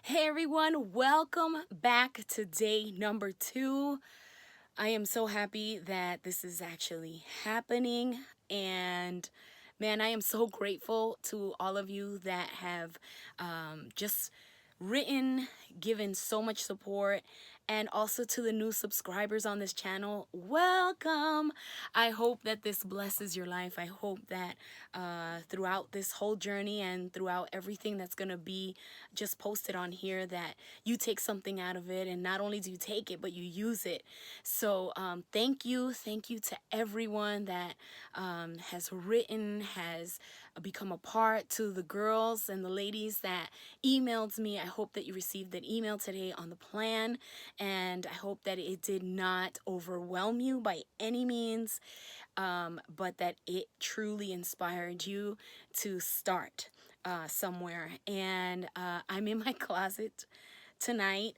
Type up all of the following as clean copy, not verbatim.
Hey everyone, welcome back to day number 2. I am so happy that this is actually happening, and man, I am so grateful to all of you that have just written, given so much support, and also to the new subscribers on this channel. Welcome! I hope that this blesses your life. I hope that throughout this whole journey and throughout everything that's going to be just posted on here, that you take something out of it, and not only do you take it, but you use it. So thank you to everyone that has written, has become a part, to the girls and the ladies that emailed me. I hope that you received that email today on the plan, and I hope that it did not overwhelm you by any means, but that it truly inspired you to start somewhere. And I'm in my closet tonight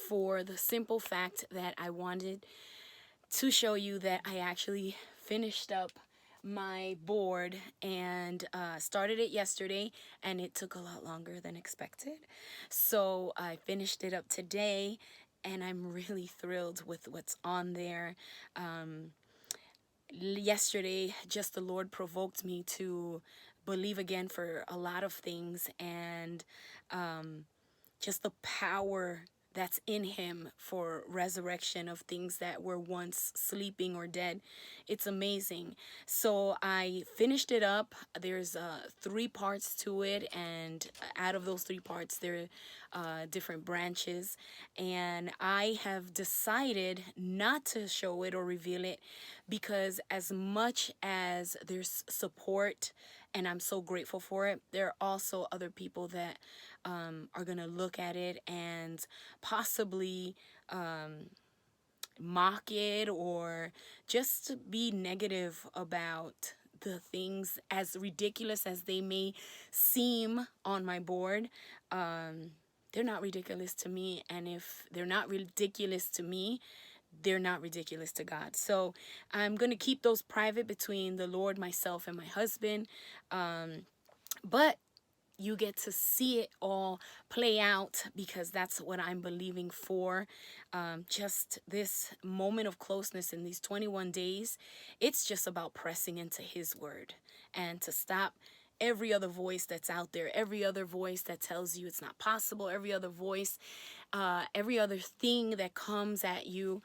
for the simple fact that I wanted to show you that I actually finished up my board and started it yesterday, and it took a lot longer than expected. So I finished it up today, and I'm really thrilled with what's on there. Yesterday, just the Lord provoked me to believe again for a lot of things, and just the power that's in him for resurrection of things that were once sleeping or dead. It's amazing. So I finished it up. There's 3 parts to it, and out of those 3 parts there are different branches, and I have decided not to show it or reveal it, because as much as there's support and I'm so grateful for it, there are also other people that are gonna look at it and possibly mock it, or just be negative about the things, as ridiculous as they may seem on my board. They're not ridiculous to me, and if they're not ridiculous to me, they're not ridiculous to God. So I'm going to keep those private between the Lord, myself, and my husband. But you get to see it all play out, because that's what I'm believing for. Just this moment of closeness in these 21 days, it's just about pressing into his word, and to stop every other voice that's out there, every other voice that tells you it's not possible, every other voice, every other thing that comes at you,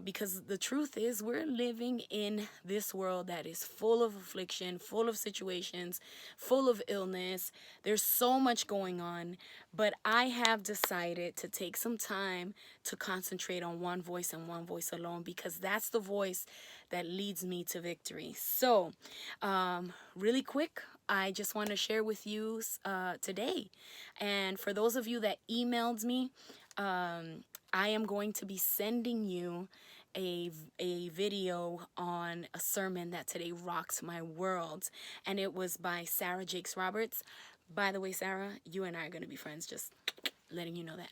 because the truth is, we're living in this world that is full of affliction, full of situations, full of illness. There's so much going on, but I have decided to take some time to concentrate on one voice and one voice alone, because that's the voice that leads me to victory. So really quick, I just want to share with you today. And for those of you that emailed me, I am going to be sending you a video on a sermon that today rocked my world, and it was by Sarah Jakes Roberts. By the way, Sarah, you and I are going to be friends, just letting you know that.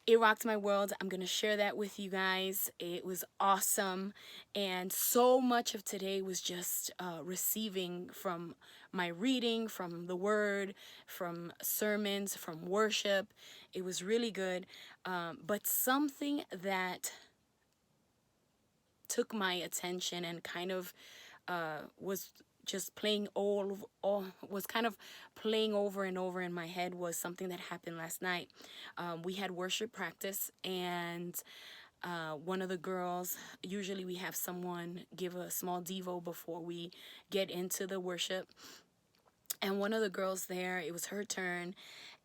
It rocked my world. I'm going to share that with you guys. It was awesome. And so much of today was just receiving from my reading, from the word, from sermons, from worship. It was really good. But something that took my attention and kind of was just was kind of playing over and over in my head, was something that happened last night. We had worship practice, and one of the girls, usually we have someone give a small Devo before we get into the worship. And one of the girls there, it was her turn,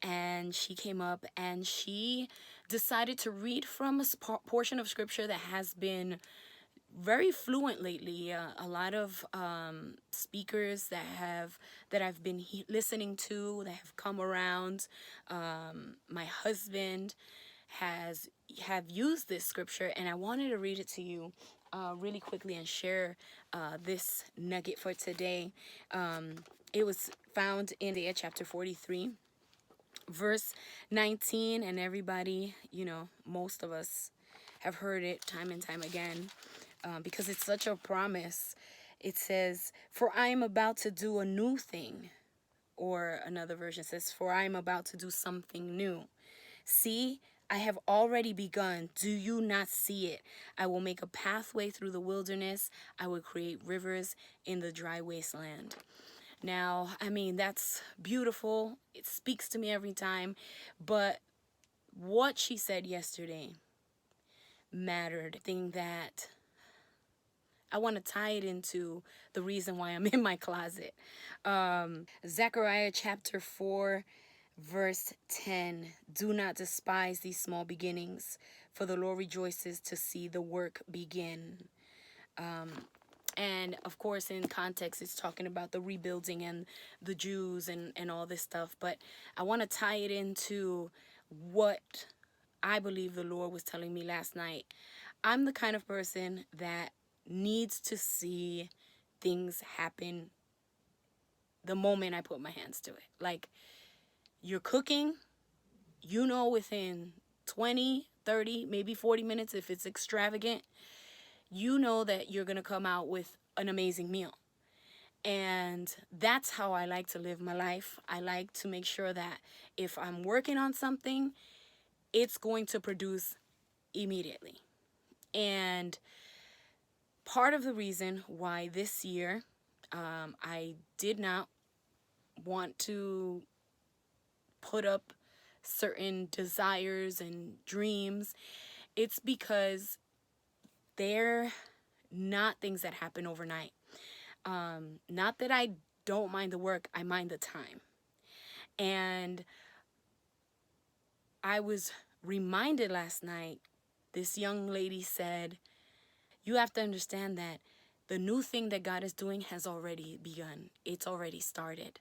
and she came up and she decided to read from a portion of scripture that has been very fluent lately. A lot of speakers that I've been listening to, that have come around. My husband have used this scripture, and I wanted to read it to you really quickly and share this nugget for today. It was found in Isaiah chapter 43, verse 19, and everybody, most of us have heard it time and time again, because it's such a promise. It says, "For I am about to do a new thing. Or another version says, for I am about to do something new. See, I have already begun. Do you not see it? I will make a pathway through the wilderness. I will create rivers in the dry wasteland. Now, I mean, that's beautiful. It speaks to me every time. But what she said yesterday mattered. Thing that I want to tie it into the reason why I'm in my closet. Zechariah chapter 4, verse 10. Do not despise these small beginnings, for the Lord rejoices to see the work begin. And of course, in context, it's talking about the rebuilding and the Jews and all this stuff. But I want to tie it into what I believe the Lord was telling me last night. I'm the kind of person that needs to see things happen the moment I put my hands to it. Like, you're cooking, within 20, 30, maybe 40 minutes, if it's extravagant, that you're going to come out with an amazing meal. And that's how I like to live my life. I like to make sure that if I'm working on something, it's going to produce immediately. And part of the reason why this year I did not want to put up certain desires and dreams, it's because they're not things that happen overnight. Not that I don't mind the work, I mind the time. And I was reminded last night, this young lady said, you have to understand that the new thing that God is doing has already begun. It's already started.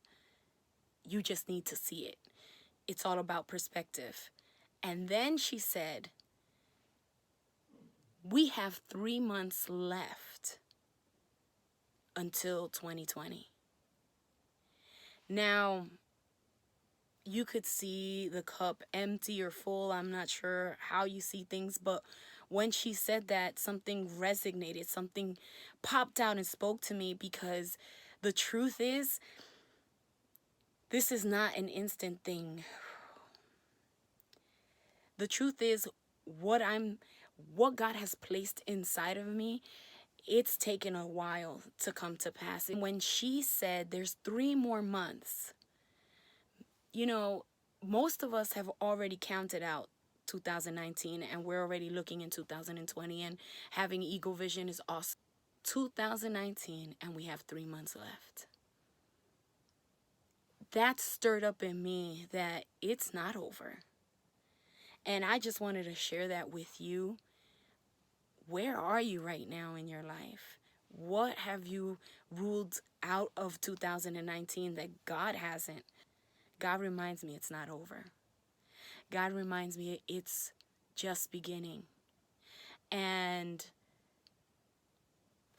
You just need to see it. It's all about perspective. And then she said, we have 3 months left until 2020. Now, you could see the cup empty or full. I'm not sure how you see things, but when she said that, something resonated, something popped out and spoke to me, because the truth is, this is not an instant thing. The truth is, what God has placed inside of me, it's taken a while to come to pass. And when she said there's 3 more months, most of us have already counted out 2019, and we're already looking in 2020, and having Eagle Vision is awesome. 2019, and we have 3 months left. That stirred up in me that it's not over. And I just wanted to share that with you. Where are you right now in your life? What have you ruled out of 2019 that God hasn't? God reminds me it's not over. God reminds me it's just beginning. And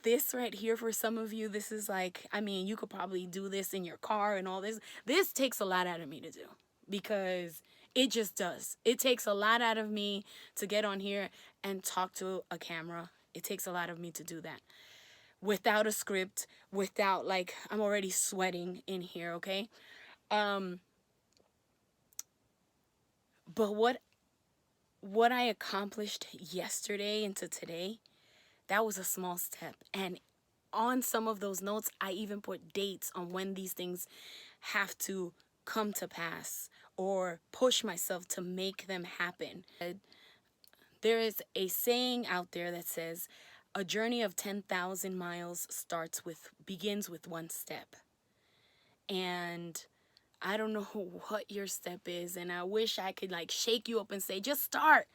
this right here, for some of you, this is like, you could probably do this in your car and all this. This takes a lot out of me to do, because it just does. It takes a lot out of me to get on here and talk to a camera. It takes a lot of me to do that. Without a script, without, I'm already sweating in here, okay? But what I accomplished yesterday into today, that was a small step. And on some of those notes, I even put dates on when these things have to come to pass, or push myself to make them happen. There is a saying out there that says, a journey of 10,000 miles begins with one step. And I don't know what your step is, and I wish I could shake you up and say, just start.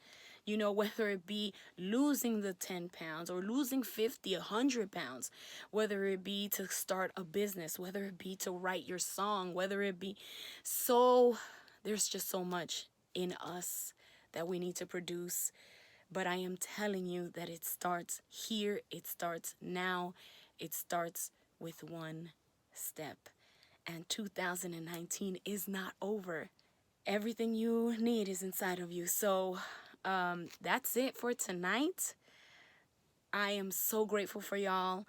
Whether it be losing the 10 pounds or losing 50, 100 pounds, whether it be to start a business, whether it be to write your song, whether it be there's just so much in us that we need to produce. But I am telling you that it starts here. It starts now. It starts with one step. And 2019 is not over. Everything you need is inside of you. So that's it for tonight. I am so grateful for y'all.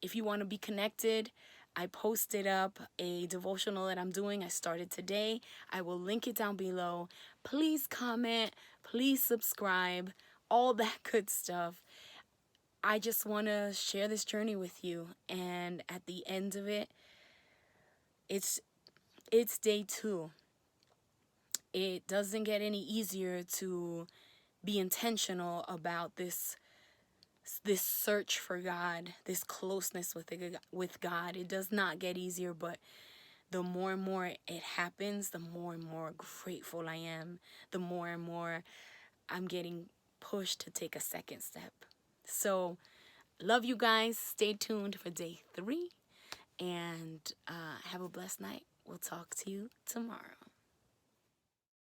If you want to be connected, I posted up a devotional that I'm doing. I started today. I will link it down below. Please comment, please subscribe, all that good stuff. I just want to share this journey with you, and at the end of it, it's day 2. It doesn't get any easier to be intentional about this search for God, this closeness with God. It does not get easier, but the more and more it happens, the more and more grateful I am. The more and more I'm getting pushed to take a second step. So, love you guys. Stay tuned for day 3, and have a blessed night. We'll talk to you tomorrow.